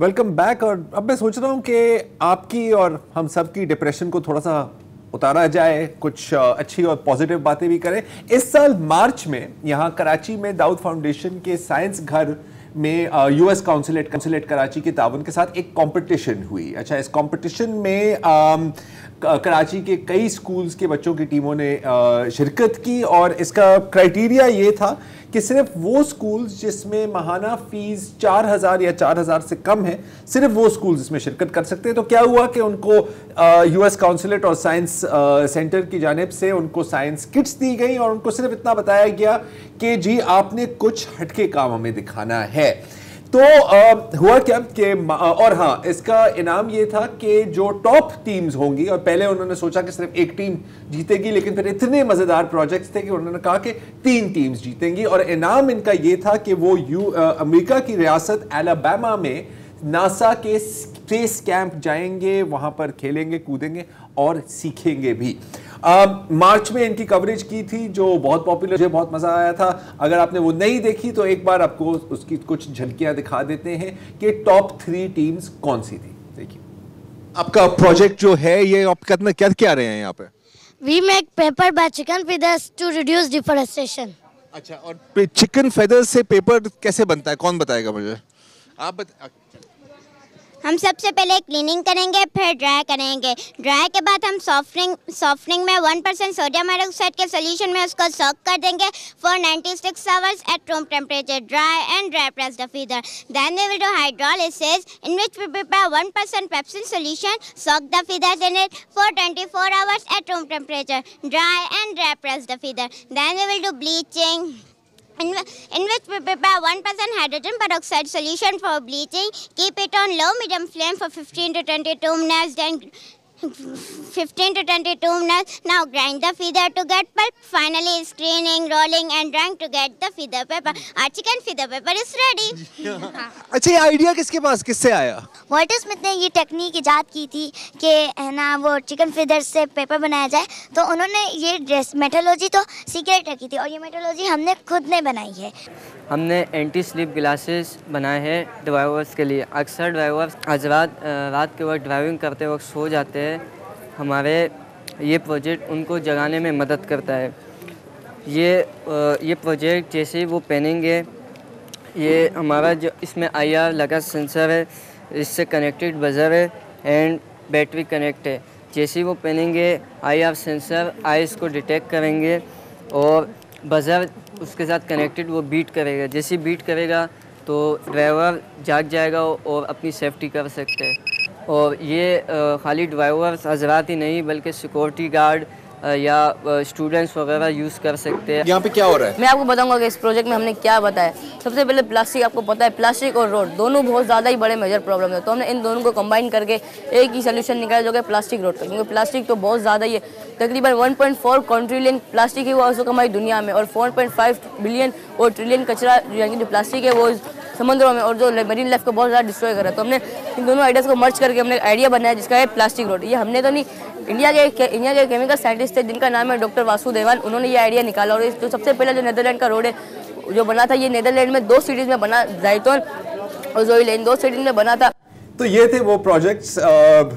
Welcome back. और अब मैं सोच रहा हूँ कि आपकी और हम सब की डिप्रेशन को थोड़ा सा उतारा जाए, कुछ अच्छी और पॉजिटिव बातें भी करें। इस साल मार्च में यहाँ कराची में दाऊद फाउंडेशन के साइंस घर में यूएस काउंसिलेट कराची के ताउन के साथ एक कंपटीशन हुई। अच्छा, इस कंपटीशन में कराची के कई स्कूल्स के बच्चों की टीमों ने शिरकत की और इसका क्राइटेरिया ये था कि सिर्फ वो स्कूल्स जिसमें माहाना फीस 4000 या 4000 से कम है, सिर्फ वो स्कूल्स इसमें शिरकत कर सकते हैं। तो क्या हुआ कि उनको यूएस काउंसिलेट और साइंस सेंटर की जानिब से उनको साइंस किट्स दी गई और उनको सिर्फ इतना बताया गया कि जी आपने कुछ हटके काम हमें दिखाना है। तो हुआ क्या कि और हाँ, इसका इनाम ये था कि जो टॉप टीम्स होंगी, और पहले उन्होंने सोचा कि सिर्फ एक टीम जीतेगी, लेकिन फिर इतने मजेदार प्रोजेक्ट्स थे कि उन्होंने कहा कि 3 टीम्स जीतेंगी। और इनाम इनका ये था कि वो अमेरिका की रियासत एलाबामा में नासा के स्पेस कैंप जाएंगे, वहां पर खेलेंगे, कूदेंगे और सीखेंगे भी। मार्च में इनकी कवरेज की थी जो बहुत पॉपुलर, मुझे बहुत मजा आया था। अगर आपने वो नहीं देखी तो एक बार आपको उसकी कुछ झलकियां दिखा देते हैं कि टॉप 3 टीम्स कौन सी थी। देखिए, आपका प्रोजेक्ट जो है ये आप कितना क्या क्या रहे हैं यहाँ पे? We make paper by chicken feathers to reduce deforestation. अच्छा, और चिकन फेदर्स से पेपर कैसे बनता है, कौन बताएगा मुझे? आप हम सबसे पहले क्लीनिंग करेंगे, फिर ड्राई करेंगे। ड्राई के बाद हम सॉफ्टनिंग में 1% सोडियम हाइड्रोक्साइड के सोल्यूशन में उसको सोक कर देंगे for 96 hours at room temperature. Dry press the feather. Then we will do hydrolysis, in which we prepare 1% pepsin solution, soak the feathers in it for 24 hours at room temperature. Dry press the feather. Then we will do bleaching, in which we prepare 1% hydrogen peroxide solution for bleaching. Keep it on low medium flame for 15 to 22 minutes. Then 15 to 22 minutes. Now grind the feather to get pulp. Finally screening, rolling and drying to get the feather paper. Our chicken feather paper is ready. अच्छा, ये idea किससे आया? Walter Smith ने ये technique इजाद की थी कि है ना वो चिकन feathers से पेपर बनाया जाए। तो उन्होंने ये मेटोलॉजी तो सीक्रेट रखी थी और ये मेटोलॉजी हमने खुद ने बनाई है। हमने एंटी स्लीप ग्लासेस बनाए हैं ड्राइवर्स के लिए। अक्सर ड्राइवर्स रात के वक्त ड्राइविंग करते वक्त सो जाते हैं। हमारे ये प्रोजेक्ट उनको जगाने में मदद करता है। ये प्रोजेक्ट जैसे ही वो पहनेंगे, ये हमारा जो इसमें IR लगा सेंसर है, इससे कनेक्टेड बजर है एंड बैटरी कनेक्ट है। जैसे ही वो पहनेंगे, IR सेंसर आइस को डिटेक्ट करेंगे और बजर उसके साथ कनेक्टेड वो बीट करेगा। जैसे ही बीट करेगा तो ड्राइवर जाग जाएगा और अपनी सेफ्टी कर सकते हैं। और ये खाली ड्राइवर्स हजरात ही नहीं बल्कि सिक्योरिटी गार्ड या स्टूडेंट्स वगैरह यूज़ कर सकते हैं। यहाँ पे क्या हो रहा है? मैं आपको बताऊंगा कि इस प्रोजेक्ट में हमने क्या बताया। सबसे पहले प्लास्टिक, आपको पता है प्लास्टिक और रोड दोनों बहुत ज़्यादा ही बड़े मेजर प्रॉब्लम है। तो हमने इन दोनों को कंबाइन करके एक ही सोल्यूशन निकाला जो कि प्लास्टिक रोड का, क्योंकि प्लास्टिक तो बहुत ज़्यादा ही है। तकरीबन 1.4 ट्रिलियन प्लास्टिक है वो उस हमारी दुनिया में, और 4.5 बिलियन और ट्रिलियन कचरा यानी जो प्लास्टिक है वो समुद्रों में और जो मरीन लाइफ को बहुत ज़्यादा डिस्ट्रॉय कर रहा है। तो हमने इन दोनों आइडियाज़ को मर्ज करके हमने आइडिया बनाया जिसका है प्लास्टिक रोड। ये हमने तो नहीं, इंडिया के केमिकल साइंटिस्ट थे जिनका नाम है डॉक्टर वासुदेवन, उन्होंने ये आइडिया निकाला। और जो सबसे पहले जो नीदरलैंड का रोड है जो बना था, ये नीदरलैंड में 2 सिटीज़ में बना, ज़ाइतून और ज़ोइल, इन 2 सिटीज़ में बना था। तो ये थे वो प्रोजेक्ट्स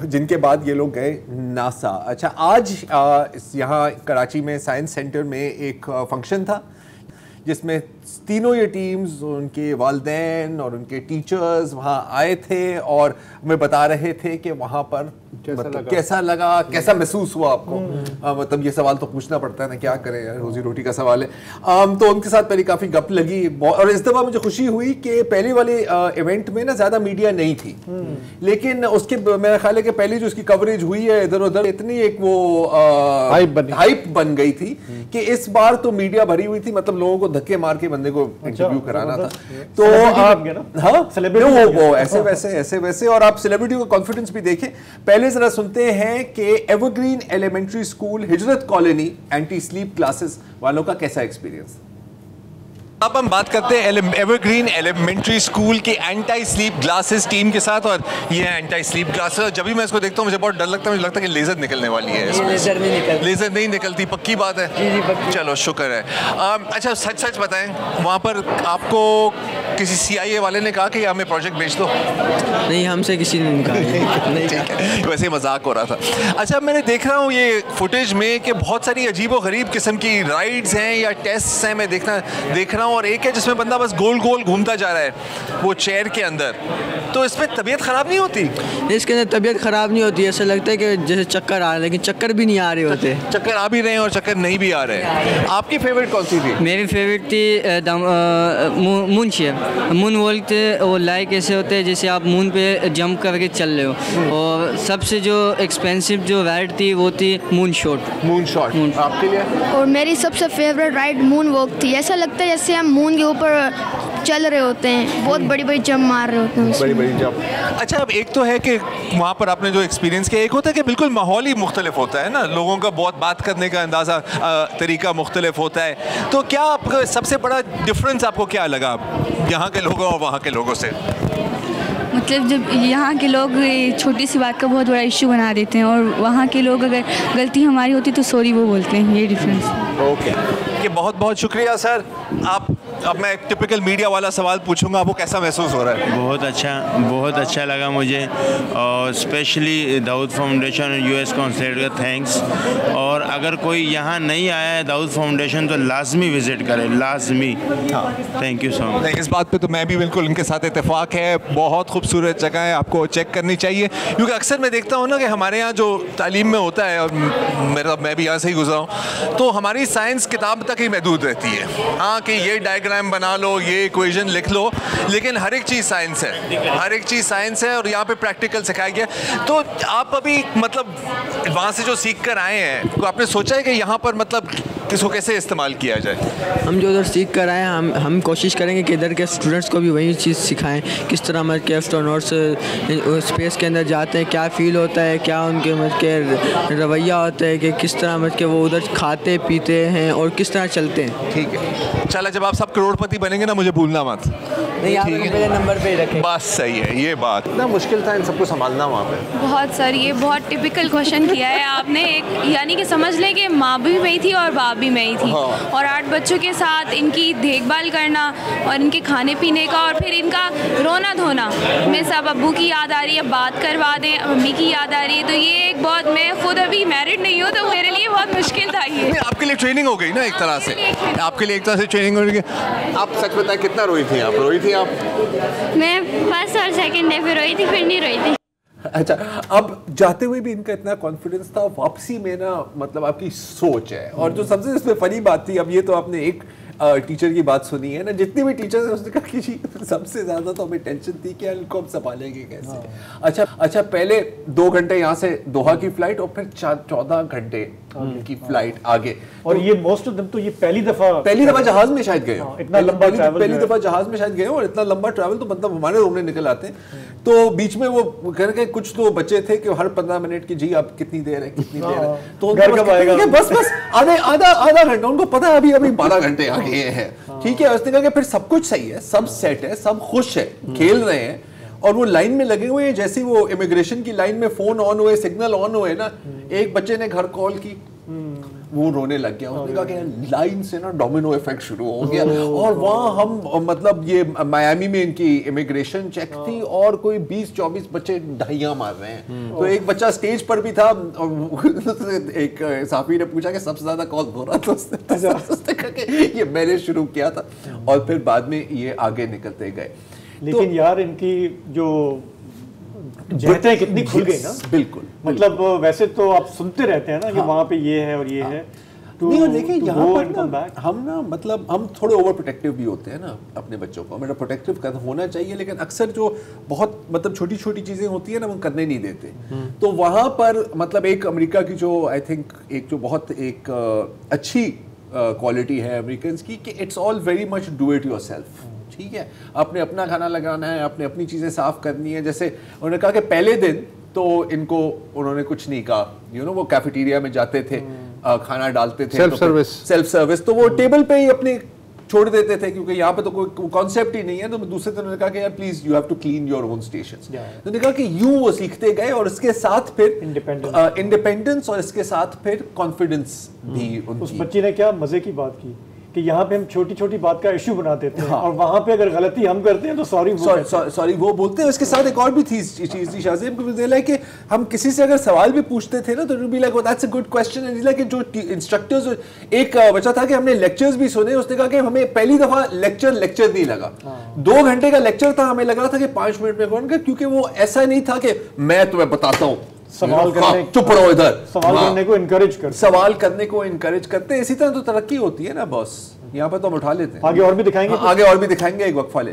जिनके बाद ये लोग गए नासा। अच्छा, आज यहाँ कराची में साइंस सेंटर में एक फंक्शन था जिसमें तीनों ये टीम्स, उनके वालिदैन और उनके टीचर्स वहाँ आए थे और हमें बता रहे थे कि वहाँ पर कैसा लगा, कैसा महसूस हुआ आपको। मतलब ये सवाल तो पूछना पड़ता है ना, क्या करें यार, रोजी रोटी का सवाल है। तो उनके साथ पहले काफ़ी गप लगी और इस दफ़ा मुझे खुशी हुई कि पहले वाले इवेंट में ना ज़्यादा मीडिया नहीं थी, लेकिन उसके मेरा ख्याल है कि पहली जो उसकी कवरेज हुई है इधर उधर, इतनी एक वो हाइप बन गई थी कि इस बार तो मीडिया भरी हुई थी। मतलब लोगों को धक्के मार के बंदे को इंटरव्यू कराना था। तो हाँ, ऐसे वैसे और आप सेलिब्रिटी का कॉन्फिडेंस भी देखें। पहले जरा सुनते हैं कि एवरग्रीन एलिमेंट्री स्कूल हिजरत कॉलोनी एंटी स्लीप क्लासेस वालों का कैसा एक्सपीरियंस। अब हम बात करते हैं एवरग्रीन एलिमेंट्री स्कूल के एंटी स्लीप ग्लासेस टीम के साथ। और ये एंटी स्लीप ग्लासेस, जब भी मैं इसको देखता हूँ मुझे बहुत डर लगता है, मुझे लगता है कि लेजर निकलने वाली है। लेजर नहीं निकलती, पक्की बात है? चलो शुक्र है। अच्छा, सच बताएं, वहाँ पर आपको किसी CIA वाले ने कहा कि हमें प्रोजेक्ट भेज दो? नहीं, हमसे किसी ने नहीं कहा। नहीं कहा। वैसे मजाक हो रहा था। अच्छा, मैंने देख रहा हूँ ये फुटेज में कि बहुत सारी अजीबोगरीब किस्म की राइड्स हैं या टेस्ट हैं, मैं देख रहा हूँ, और एक है जिसमें बंदा बस गोल गोल घूमता जा रहा है वो चेयर के अंदर। तो इसमें तबीयत ख़राब नहीं होती? इसके अंदर तबीयत ख़राब नहीं होती, ऐसा लगता है कि जैसे चक्कर आ रहे हैं, लेकिन चक्कर भी नहीं आ रहे होते। चक्कर आ भी रहे हैं और चक्कर नहीं भी आ रहे हैं। आपकी फेवरेट कौन सी थी? मेरी फेवरेट थी मून शेप। मून वॉक थे, वो लाइक ऐसे होते हैं जैसे आप मून पे जंप करके चल रहे हो। और सबसे जो एक्सपेंसिव जो राइड थी वो थी मून शॉट। मून शॉट आपके लिए? और मेरी सबसे फेवरेट राइड मून वॉक थी। ऐसा लगता है जैसे हम मून के ऊपर चल रहे होते हैं, बहुत बड़ी बड़ी जंप मार रहे होते हैं, बड़ी बड़ी जंप। अच्छा, अब एक तो है कि वहाँ पर आपने जो एक्सपीरियंस किया, एक होता है कि बिल्कुल माहौल ही मुख्तलिफ होता है ना, लोगों का बहुत बात करने का अंदाज़ा तरीका मुख्तलिफ होता है। तो क्या आपका सबसे बड़ा डिफरेंस आपको क्या लगा यहाँ के लोगों और वहाँ के लोगों से? मतलब जब यहाँ के लोग छोटी सी बात का बहुत बड़ा इश्यू बना देते हैं और वहाँ के लोग अगर गलती हमारी होती तो सॉरी वो बोलते हैं, ये डिफरेंस। ओके, कि बहुत बहुत शुक्रिया सर। अब मैं टिपिकल मीडिया वाला सवाल पूछूंगा, आपको कैसा महसूस हो रहा है? बहुत अच्छा लगा मुझे, और स्पेशली दाऊद फाउंडेशन और US कॉन्सुलेट का थैंक्स। और अगर कोई यहाँ नहीं आया है दाऊद फाउंडेशन तो लाजमी विज़िट करे, लाजमी। Thank you so much. इस बात पे तो मैं भी बिल्कुल उनके साथ इत्तेफाक है, बहुत खूबसूरत जगह है, आपको चेक करनी चाहिए। क्योंकि अक्सर मैं देखता हूँ ना कि हमारे यहाँ जो तालीम में होता है, और मैं भी यहाँ से ही गुजरा हूँ, तो हमारी साइंस किताब तक ही महदूद रहती है। हाँ, कि ये डायग्राम बना लो, ये इक्वेशन लिख लो, लेकिन हर एक चीज़ साइंस है, हर एक चीज़ साइंस है, और यहाँ पे प्रैक्टिकल सिखाया गया। तो आप अभी मतलब वहाँ से जो सीख कर आए हैं, तो आपने सोचा है कि यहाँ पर मतलब इसको कैसे इस्तेमाल किया जाए? हम जो उधर सीख कर आए हैं, हम कोशिश करेंगे कि इधर के स्टूडेंट्स को भी वही चीज़ सिखाएं। किस तरह हमारे के एस्ट्रोनॉट्स स्पेस के अंदर जाते हैं, क्या फ़ील होता है, क्या उनके के रवैया होता है, कि किस तरह के वो उधर खाते पीते हैं और किस तरह चलते हैं। ठीक है, चला, जब आप सब करोड़पति बनेंगे ना, मुझे भूलना मत। नहीं, आप मेरे नंबर पे ही रखें। बात सही है, ये बात। इतना मुश्किल था इन सबको संभालना वहाँ पे? बहुत सर, ये बहुत टिपिकल क्वेश्चन किया है आपने। एक यानी कि समझ लें कि माँ भी मैं ही थी और बाप भी मैं ही थी। हाँ। और 8 बच्चों के साथ इनकी देखभाल करना और इनके खाने पीने का, और फिर इनका रोना धोना। मैं सब अब्बू की याद आ रही है, बात करवा दें, मम्मी की याद आ रही है। तो ये एक बहुत, मैं खुद अभी मैरिड नहीं हूँ तो मेरे लिए बहुत मुश्किल था ये। आपके लिए ट्रेनिंग हो गई ना एक तरह से, आपके लिए एक तरह से ट्रेनिंग हो गई। आप सच बताएं, कितना रोई थी आप? रोई थी आप? मैं फर्स्ट और सेकंड डे पे रोई थी, फिर नहीं रोई थी। अच्छा, अब जाते हुए भी इनका इतना कॉन्फिडेंस था, वापसी में ना मतलब आपकी सोच है। और जो सबसे इसमें फनी बात थी, अब ये तो आपने एक टीचर की बात सुनी है ना, जितनी भी टीचर्स हैं उसने कहा कि जी सबसे ज़्यादा तो हमें टेंशन थी कि इनको हम संभालेंगे कैसे। अच्छा, पहले 2 घंटे यहाँ से दोहा की फ्लाइट और फिर 14 घंटे की फ्लाइट आगे। और ये मोस्ट ऑफ देम तो ये पहली दफा जहाज में शायद गए हो, इतना लंबा ट्रैवल, पहली दफा जहाज में शायद गए हो। और इतना लंबा ट्रैवल तो मतलब हमारे रोने निकल आते हैं। तो बीच में वो करके कुछ तो बच्चे थे कि हर 15 मिनट की, जी आप कितनी देर है, कितनी देर है, तो घर कब आएगा? बस आधा घंटा, उनको पता है अभी 12 घंटे आगे हैं। ठीक है, उसने कहा कि फिर सब कुछ सही है, सब सेट है, सब खुश है, खेल रहे हैं, और वो लाइन में लगे हुए हैं। जैसे वो इमिग्रेशन की लाइन में फोन ऑन हुए, सिग्नल ऑन हुए ना, एक बच्चे ने घर कॉल की, वो रोने लग गया। उसने कहा कि लाइन से ना डोमिनो इफेक्ट शुरू हो गया। और वहाँ हम मतलब ये मायामी में इनकी इमिग्रेशन चेक थी, और कोई 20-24 बच्चे ढाइयाँ मार रहे हैं। तो एक बच्चा स्टेज पर भी था, एक साफी ने पूछा कि सबसे ज्यादा कौन हो रहा था, उसने कहा कि ये मैंने शुरू किया था। और फिर बाद में ये आगे निकलते गए। लेकिन यार इनकी जो जहतें कितनी खुल गई ना। बिल्कुल, मतलब वैसे तो आप सुनते रहते हैं ना कि वहाँ पे ये है और ये है, नहीं, और देखिए यहाँ पर ना हम ना मतलब हम थोड़े ओवर प्रोटेक्टिव भी होते हैं ना अपने बच्चों को। मेरा प्रोटेक्टिव होना चाहिए, लेकिन अक्सर जो बहुत मतलब छोटी छोटी चीज़ें होती है ना, वो करने नहीं देते। तो वहाँ पर मतलब एक अमेरिका की जो आई थिंक एक जो बहुत एक अच्छी क्वालिटी है अमेरिकन की, कि it's all very much do it yourself. ठीक है, आपने अपना खाना लगाना है, आपने अपनी चीज़ें साफ करनी है। जैसे उन्होंने कहा कि पहले दिन तो इनको उन्होंने कुछ नहीं कहा, वो कैफेटेरिया में जाते थे, खाना डालते थे, सेल्फ सर्विस, तो वो टेबल पे ही अपने छोड़ देते थे, क्योंकि यहाँ पे तो कोई कॉन्सेप्ट ही नहीं है। तो दूसरे दिन उन्होंने कहा कि यार please you have to clean your own stations. तो उन्होंने कहा कि यूं वो सीखते गए, और इसके साथ फिर इंडिपेंडेंस और इसके साथ फिर कॉन्फिडेंस भी उनकी। उस बच्ची ने क्या मजे की बात की कि यहाँ पे हम छोटी छोटी बात का इश्यू बना देते हैं और वहाँ पे अगर गलती हम करते हैं तो सॉरी वो बोलते हैं। उसके साथ एक और भी थी चीज़ शाज़ेब कि हम किसी से अगर सवाल भी पूछते थे ना तो be like that's a good question and like जो इंस्ट्रक्टर्स, एक बच्चा था कि हमने लेक्चर्स भी सुने, उसने कहा कि हमें पहली दफा लेक्चर नहीं लगा, 2 घंटे का लेक्चर था, हमें लग रहा था कि 5 मिनट में कौन, क्योंकि वो ऐसा नहीं था कि मैं तुम्हें बताता हूँ, सवाल करने, चुप रहो इधर, सवाल करने को इनकरेज करते। इसी तरह तो तरक्की होती है ना बॉस, यहाँ पर तो हम उठा लेते हैं। आगे और भी दिखाएंगे, आगे और भी दिखाएंगे, एक वक्फा ले।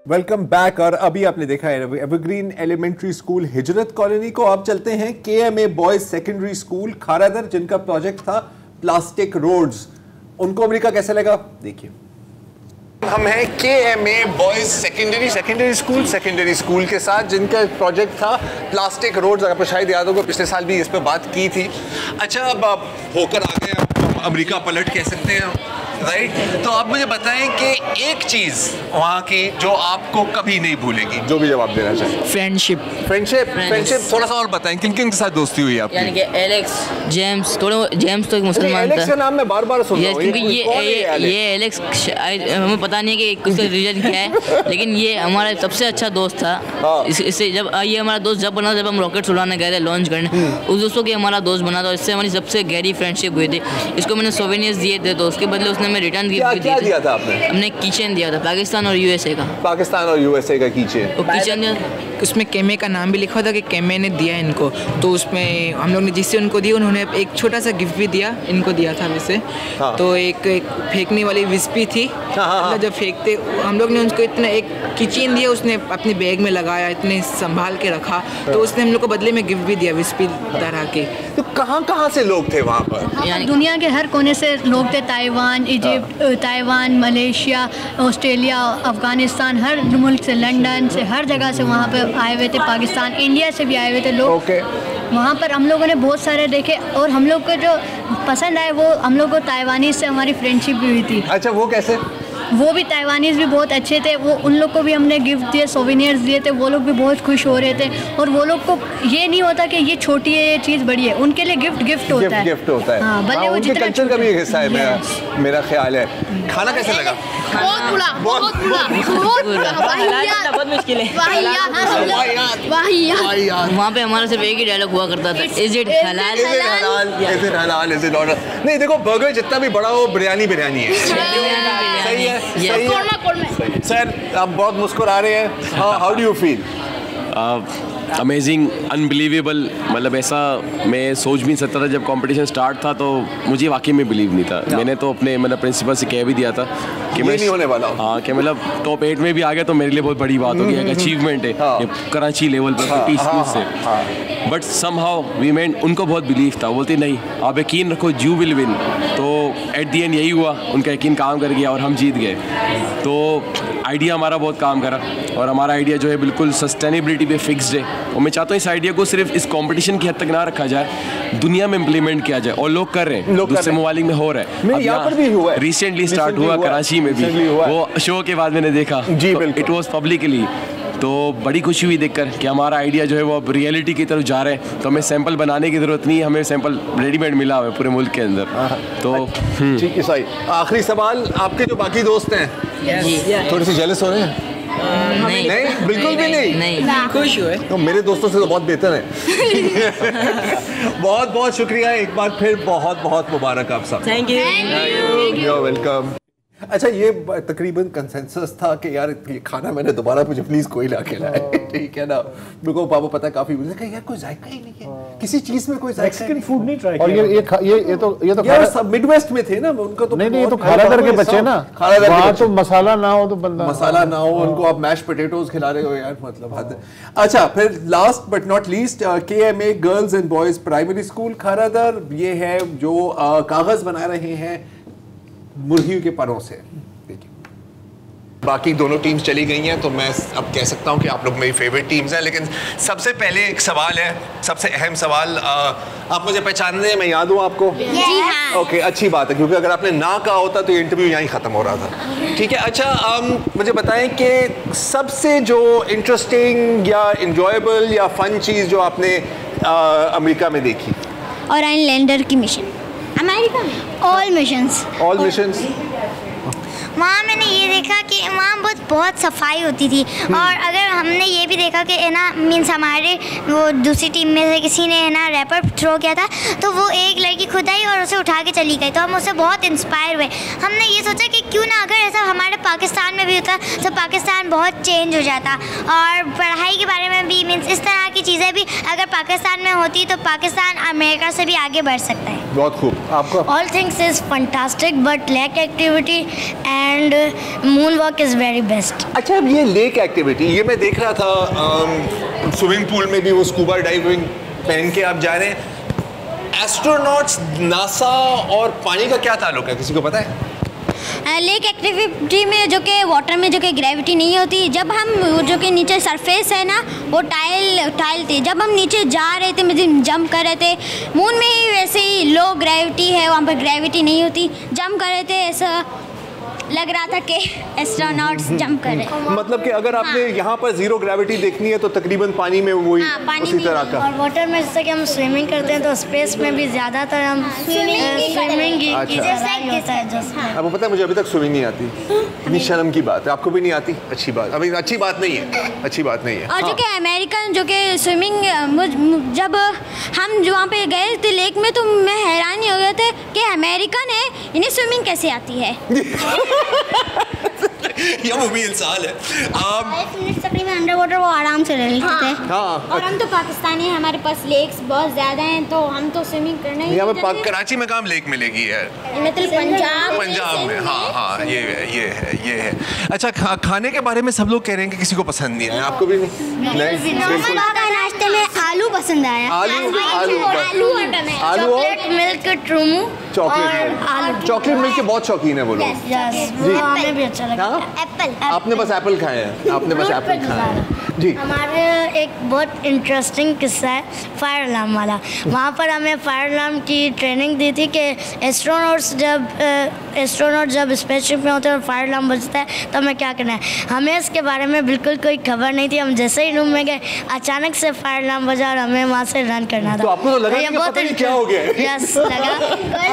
Welcome back. और अभी आपने देखा है एवरग्रीन एलिमेंट्री स्कूल हिजरत कॉलोनी को। आप चलते हैं KMA boys secondary school Kharadar, जिनका प्रोजेक्ट था प्लास्टिक रोड्स। उनको अमेरिका कैसे लगा देखिए। हम हैं KMA बॉयज सेकेंडरी स्कूल के साथ, जिनका प्रोजेक्ट था प्लास्टिक रोड्स। आपको शायद याद होगा पिछले साल भी इस पे बात की थी। अच्छा, अब आप होकर आ गए, अमेरिका पलट कह सकते हैं, राइट? तो आप मुझे बताएं कि एक चीज वहाँ की जो आपको कभी नहीं भूलेगी, जो भी जवाब देना चाहिए। फ्रेंडशिप थोड़ा सा और बताएं, किन किन के साथ दोस्ती हुई आपकी? यानी कि एलेक्स, जेम्स, जेम्स तो एक मुसलमान था। एलेक्स का नाम मैं बार-बार सुन रहा हूं, क्योंकि ये एलेक्स हमें पता नहीं कि उसका रीजन क्या है, लेकिन ये हमारा सबसे अच्छा दोस्त था। इससे जब ये हमारा दोस्त जब बना, जब हम रॉकेट उड़ाने गए थे, लॉन्च करने, उस दोस्तों के हमारा दोस्त बना था। इससे हमारी सबसे गहरी फ्रेंडशिप हुई थी। इसको मैंने सोवेनियर्स दिए थे, तो उसके बदले उसने रिटर्न गिफ्ट दिया था आपने? हमने कीचेन दिया था, पाकिस्तान और यूएसए का कीचेन। उसमें केमे का नाम भी लिखा था कि केमे ने दिया इनको, तो उसमें हम लोग ने जिससे उनको दिया, उन्होंने एक छोटा सा गिफ्ट भी दिया, इनको दिया था वैसे। तो एक फेंकने वाली विस्पी थी, मतलब जब फेंकते हम लोग ने उसको इतना एक कीचेन दिया, उसने अपने बैग में लगाया, इतने संभाल के रखा, तो उसने हम लोग को बदले में गिफ्ट भी दिया विस्पी तरह के। तो कहाँ से लोग थे वहाँ पर? दुनिया के हर कोने से लोग थे, Taiwan, Egypt, Taiwan, Malaysia, Australia, Afghanistan, हर मुल्क से, लंदन से, हर जगह से वहाँ पे आए हुए थे। पाकिस्तान, इंडिया से भी आए हुए थे लोग। वहाँ पर हम लोगों ने बहुत सारे देखे और हम लोग को जो पसंद आए वो हम लोग को ताइवानीज़ से हमारी फ्रेंडशिप भी हुई थी। अच्छा, वो कैसे? वो भी ताइवानीज़ भी बहुत अच्छे थे, वो उन लोग को भी हमने गिफ्ट दिए, सोवेनियर्स दिए थे, वो लोग भी बहुत खुश हो रहे थे। और वो लोग को ये नहीं होता कि ये छोटी है, ये चीज़ बड़ी है, उनके लिए गिफ्ट होता है। हाँ, भले वो जितना कल्चर का भी एक हिस्सा है, मेरा ख्याल है। खाना कैसे लगा? बहुत बुरा। वहाँ पे हमारा सिर्फ एक ही डायलॉग हुआ करता था, इज इट हलाल? नहीं, देखो बर्गर जितना भी बड़ा हो, बिरयानी है। सही है। सर, आप बहुत मुस्कुरा रहे हैं, how do you feel? Amazing, unbelievable, मतलब ऐसा मैं सोच भी नहीं सकता था। जब कंपटीशन स्टार्ट था तो मुझे वाकई में बिलीव नहीं था। मैंने तो अपने मतलब प्रिंसिपल से कह भी दिया था कि मैं नहीं होने वाला। हाँ, कि मतलब टॉप 8 में भी आ गया तो मेरे लिए बहुत बड़ी बात होगी, एक अचीवमेंट है कराची लेवल पर 50 स्कूल से। बट समहाउ वी मेंट, उनको बहुत बिलीव था, बोलते नहीं आप यकीन रखो, यू विल विन। तो एट दी एंड यही हुआ, उनका यकीन काम कर गया और हम जीत गए। तो आइडिया हमारा बहुत काम करा और हमारा आइडिया जो है बिल्कुल सस्टेनेबिलिटी पे फिक्स्ड है। और मैं चाहता हूँ इस आइडिया को सिर्फ इस कंपटीशन की हद तक ना रखा जाए, दुनिया में इम्प्लीमेंट किया जाए। और लोग कर रहे हैं, दूसरे ममालिक में हो रहा है। यहाँ पर भी हुआ है, रिसेंटली स्टार्ट हुआ कराची में भी, वो शो के बाद मैंने देखा, इट वॉज पब्लिकली। तो बड़ी खुशी हुई देखकर कि हमारा आइडिया जो है वो अब रियलिटी की तरफ जा रहे हैं। तो हमें सैंपल बनाने की ज़रूरत नहीं है, हमें सैंपल रेडीमेड मिला हुआ है पूरे मुल्क के अंदर। तो ठीक है, सही। आखिरी सवाल, आपके जो बाकी दोस्त हैं थोड़े से जेलस हो रहे हैं? नहीं, बिल्कुल भी नहीं। खुश हुए। तो मेरे दोस्तों से तो बहुत बेहतर है। बहुत बहुत शुक्रिया एक बार फिर, बहुत बहुत मुबारक आप सब। Thank you, welcome. अच्छा, ये तकरीबन कंसेंसस था कि यार ये खाना मैंने दोबारा मुझे प्लीज कोई ला के लाए, ठीक है ना। मेरे को पापा पता काफी मुझे यार कोई जायका ही नहीं है, किसी चीज में कोई मैक्सिकन फूड नहीं ट्राई किया। और ये तो यार सब मिडवेस्ट में थे ना, उनको तो नहीं, तो खारादर के बच्चे ना, वहाँ तो मसाला ना हो तो बंदा मसाला ना हो, उनको आप मैश पोटैटोज खिला रहे हो यार, मतलब हद। अच्छा, फिर last but not least, KMA girls and boys primary school Kharadar, ये है जो कागज बना रहे हैं मुर्गियों के परों से। देखिए, बाकी दोनों टीम्स चली गई हैं, तो मैं अब कह सकता हूं कि आप लोग मेरी फेवरेट टीम्स हैं। लेकिन सबसे पहले एक सवाल है, सबसे अहम सवाल, आप मुझे पहचान रहे हैं? मैं याद हूँ आपको? जी हाँ। ओके, अच्छी बात है, क्योंकि अगर आपने ना कहा होता तो ये इंटरव्यू यहीं ख़त्म हो रहा था। ठीक है। अच्छा, मुझे बताएं कि सबसे जो इंटरेस्टिंग या इंजॉयबल या फन चीज़ जो आपने अमेरिका में देखी? और लैंडर की मिशन अमेरिका में, ऑल मिशंस। वहाँ मैंने ये देखा कि वहाँ बहुत सफाई होती थी। और अगर हमने ये भी देखा कि है ना मीन्स हमारे वो दूसरी टीम में से किसी ने है ना रैपर थ्रो किया था, तो वो एक लड़की खुद आई और उसे उठा के चली गई, तो हम उससे बहुत इंस्पायर हुए। हमने ये सोचा कि क्यों ना अगर ऐसा हमारे पाकिस्तान में भी होता तो पाकिस्तान बहुत चेंज हो जाता। और पढ़ाई के बारे में भी मीन्स इस तरह की चीज़ें भी अगर पाकिस्तान में होती तो पाकिस्तान अमेरिका से भी आगे बढ़ सकता है। बहुत खूब। आपको? All things is fantastic but lake activity and moon walk is very best. अच्छा, अब ये लेक एक्टिविटी, ये मैं देख रहा था स्विमिंग पूल में भी वो स्कूबा डाइविंग पहन के आप जा रहे हैं। एस्ट्रोनॉट्स, नासा और पानी का क्या ताल्लुक है, किसी को पता है? लेक एक्टिविटी में जो कि वाटर में जो कि ग्रेविटी नहीं होती, जब हम जो कि नीचे सरफेस है ना वो टाइल थी, जब हम नीचे जा रहे थे मतलब जंप कर रहे थे, मून में ही वैसे ही लो ग्रेविटी है, वहाँ पर ग्रेविटी नहीं होती, जंप कर रहे थे ऐसा लग रहा था कि एस्ट्रोनॉट्स जंप कर रहे हैं। मतलब कि अगर आपने यहाँ पर जीरो ग्रेविटी देखनी है तो तकरीबन पानी में वही उसी तरह का। और वाटर में जैसे कि हम स्विमिंग करते हैं तो स्पेस में भी ज़्यादातर हम स्विमिंग ही होता है। आपको पता है मुझे अभी तक स्विमिंग नहीं आती, इतनी शर्म की बात है। आपको भी नहीं आती? अच्छी बात, अभी अच्छी बात नहीं है, अच्छी बात नहीं है। और जो कि अमेरिकन जो कि स्विमिंग, जब हम वहाँ पे गए थे लेक में तो मैं हैरान ही हो गए थे कि अमेरिकन है, इन्हें स्विमिंग कैसे आती है। ये वो भी इंसान है। 5 मिनट तकरीबन अंडर वाटर वो आराम से रह लेते थे। हाँ। और हम तो पाकिस्तानी हैं, हमारे पास लेक्स बहुत ज़्यादा हैं, तो हम तो स्विमिंग करना ही नहीं। कराची में काम लेक मिलेगी यार, मतलब पंजाब में। हाँ ये है। अच्छा, खाने के बारे में सब लोग कह रहे हैं कि किसी को पसंद नहीं है, आपको भी नहीं? नाश्ते में आलू पसंद आया। आलू चॉकलेट मिल्क ट्रूमू, चॉकलेट मिल्क के बहुत शौकीन है वो लोग। हमें भी अच्छा लगता है। एप्पल, आपने बस एप्पल खाए हैं, आपने बस एप्पल खाया है जी। हमारे एक बहुत इंटरेस्टिंग किस्सा है फायर अलार्म वाला। वहाँ पर हमें फायर अलार्म की ट्रेनिंग दी थी कि एस्ट्रोनॉट जब स्पेसशिप में होते हैं और फायर अलार्म बजता है तो हमें क्या करना है। हमें इसके बारे में बिल्कुल कोई खबर नहीं थी। हम जैसे ही रूम में गए अचानक से फायर अलार्म बजा और हमें वहाँ से रन करना था। तो आपको तो लगा कि पता नहीं क्या हो गया? यस लगा।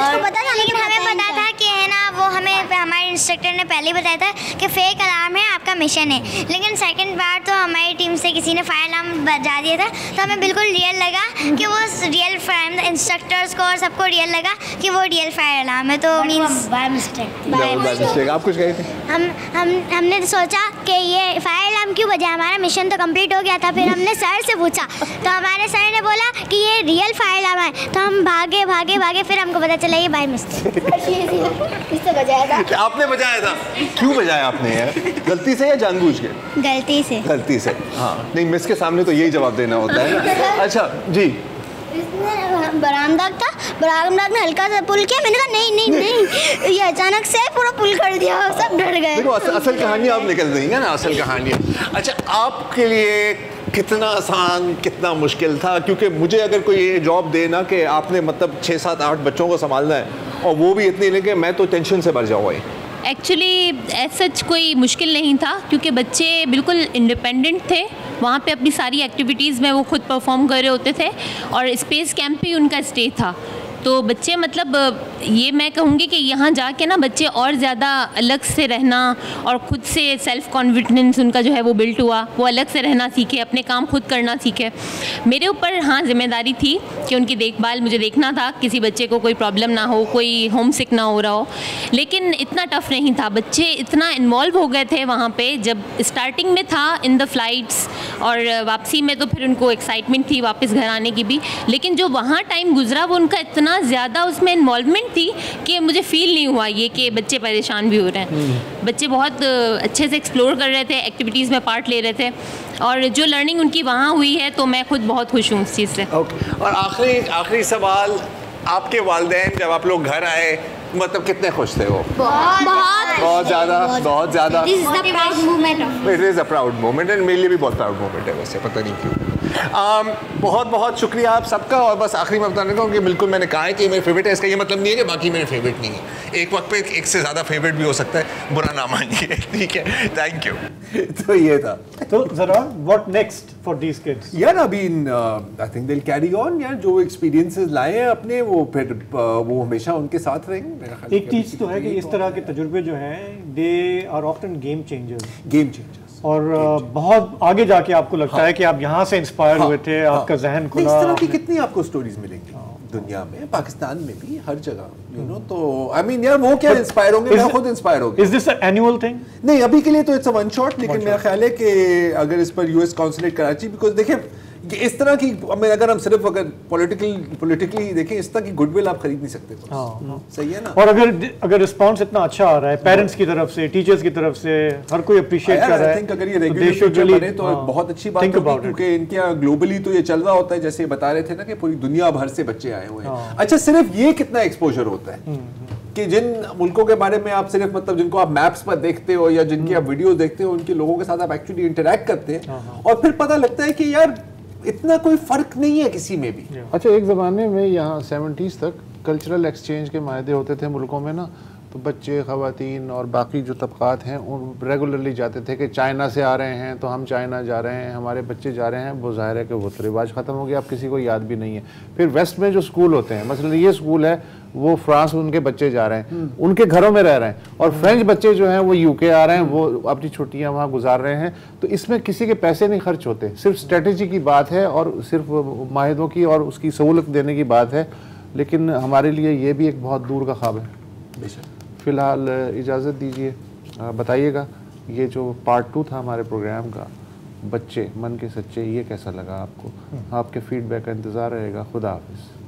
और पता था, लेकिन हमें पता था कि है ना वो हमें हमारे इंस्ट्रक्टर ने पहले ही बताया था कि फेक अलार्म है, आपका मिशन है। लेकिन सेकंड बार तो हमारी टीम से किसी ने फायर अलार्म बजा दिया था, तो हमें बिल्कुल रियल लगा कि वो रियल फायर, इंस्ट्रक्टर्स को और सबको रियल लगा कि वो रियल फायर अलार्म है। तो मींस बाय मिस्टेक। आप कुछ कहे थे? हमने सोचा कि ये फायर अलार्म क्यों बजा, हमारा मिशन तो कंप्लीट हो गया था। फिर हमने सर से पूछा तो हमारे सर ने बोला कि ये रियल फायर अलार्म है। तो हम भागे, फिर हमको पता चला ये बाय मिस्टेक इससे बजाया था। आपने बजाया था? क्यों बजाया आपने यार? गलती से या जानबूझ के? गलती से। हाँ, नहीं मिस के सामने तो यही जवाब देना होता है ना। अच्छा जी। बरामदा में हल्का सा पुल किया, मैंने कहा नहीं ये अचानक से पूरा पुल कर दिया, सब डर गए। देखो असल कहानी आप निकल देंगे ना, असल कहानी। अच्छा, आपके लिए कितना आसान कितना मुश्किल था? क्योंकि मुझे अगर कोई ये जॉब दे ना कि आपने मतलब 6, 7, 8 बच्चों को संभालना है और वो भी इतने लेके, मैं तो टेंशन से भर जाऊँगा। एक्चुअली सच कोई मुश्किल नहीं था क्योंकि बच्चे बिल्कुल इंडिपेंडेंट थे। वहाँ पे अपनी सारी एक्टिविटीज़ में वो खुद परफॉर्म कर रहे होते थे और स्पेस कैंप पे उनका स्टे था। तो बच्चे मतलब ये मैं कहूँगी कि यहाँ जाके ना बच्चे और ज़्यादा अलग से रहना और ख़ुद से सेल्फ़ कॉन्फिडेंस उनका जो है वो बिल्ट हुआ, वो अलग से रहना सीखे, अपने काम खुद करना सीखे। मेरे ऊपर हाँ जिम्मेदारी थी कि उनकी देखभाल मुझे देखना था, किसी बच्चे को कोई प्रॉब्लम ना हो, कोई होम सिक ना हो रहा हो। लेकिन इतना टफ नहीं था, बच्चे इतना इन्वॉल्व हो गए थे वहाँ पे। जब स्टार्टिंग में था इन द फ्लाइट्स और वापसी में तो फिर उनको एक्साइटमेंट थी वापस घर आने की भी, लेकिन जो वहाँ टाइम गुजरा वो उनका इतना ज़्यादा उसमें इन्वॉल्वमेंट थी कि मुझे फील नहीं हुआ ये कि बच्चे परेशान भी हो रहे हैं। बच्चे बहुत अच्छे से एक्सप्लोर कर रहे थे, एक्टिविटीज़ में पार्ट ले रहे थे और जो लर्निंग उनकी वहाँ हुई है तो मैं खुद बहुत खुश हूँ उस चीज़ से। और आखिरी सवाल, आपके वालिदैन जब आप लोग घर आए मतलब कितने खुश थे वो? बहुत ज़्यादा। It is a proud moment and मेरे लिए भी बहुत प्राउड मोमेंट है वैसे, पता नहीं क्यों। बहुत बहुत शुक्रिया आप सबका। और बस आखिरी में बताने का कि बिल्कुल मैंने कहा है कि मेरे फेवरेट है, इसका ये मतलब नहीं है कि बाकी मेरे फेवरेट नहीं है। एक वक्त पे एक से ज़्यादा फेवरेट भी हो सकता है, बुरा ना मानिए, ठीक है। Thank you. तो ये था। तो जरा what next for these kids? यार अभी I think they will carry on यार, जो एक्सपीरियंसेस लाए हैं अपने वो फिर वो हमेशा उनके साथ रहेंगे मेरा ख्याल। एक चीज़ तो है कि इस तरह के तजुर्बे जो हैं they are often game changers. और बहुत आगे जाके आपको लगता है कि आप यहाँ से इंस्पायर हुए थे, आपका जहन खुला। इस तरह की कितनी आपको स्टोरीज मिलेंगी दुनिया में, पाकिस्तान में भी, हर जगह, यू नो। तो आई मीन यार वो क्या इंस्पायर होंगे, मैं खुद इंस्पायर हो गया। Is this an annual thing? नहीं, अभी के लिए तो इट्स अ वन शॉट, लेकिन मेरा ख्याल है कि अगर इस पर यूएस काउंसुलेट कराची, बिकॉज देखिए इस तरह की, अगर हम सिर्फ अगर पॉलिटिकली देखें, इस तरह की गुडविल आप खरीद नहीं सकते। सही है ना। और अगर रिस्पांस इतना अच्छा आ रहा है पेरेंट्स की तरफ से, टीचर्स की तरफ से, हर कोई अप्रिशिएट कर रहा है, अगर ये रेगुलर बने तो बहुत अच्छी बात होगी, क्योंकि इनके यहाँ ग्लोबली तो ये चल रहा होता है, जैसे बता रहे थे ना कि पूरी दुनिया भर से बच्चे आए हुए हैं। अच्छा, सिर्फ ये कितना एक्सपोजर होता है कि जिन मुल्कों के बारे में आप सिर्फ मतलब जिनको आप मैप्स पर देखते हो या जिनकी आप वीडियोस देखते हो, उनके लोगों के साथ आप एक्चुअली इंटरेक्ट करते हैं, और फिर पता लगता है कि यार इतना कोई फर्क नहीं है किसी में भी। अच्छा, एक ज़माने में यहाँ 70s तक कल्चरल एक्सचेंज के मायदे होते थे मुल्कों में ना, तो बच्चे, ख़वातीन और बाकी जो तबक़ात हैं उन रेगुलरली जाते थे कि चाइना से आ रहे हैं तो हम चाइना जा रहे हैं, हमारे बच्चे जा रहे हैं। वो ज़ाहिर है कि वो तो रिवाज ख़त्म हो गया, अब किसी को याद भी नहीं है। फिर वेस्ट में जो स्कूल होते हैं, मसलन ये स्कूल है, वो फ्रांस में उनके बच्चे जा रहे हैं, उनके घरों में रह रहे हैं, और फ्रेंच बच्चे जो हैं वो यूके आ रहे हैं, वो अपनी छुट्टियां वहाँ गुजार रहे हैं। तो इसमें किसी के पैसे नहीं खर्च होते, सिर्फ स्ट्रेटजी की बात है और सिर्फ माहिदों की और उसकी सहूलत देने की बात है। लेकिन हमारे लिए ये भी एक बहुत दूर का ख्वाब है। फ़िलहाल इजाज़त दीजिए, बताइएगा ये जो पार्ट 2 था हमारे प्रोग्राम का, बच्चे मन के सच्चे, ये कैसा लगा आपको? आपके फीडबैक का इंतज़ार रहेगा। खुदा हाफिज़।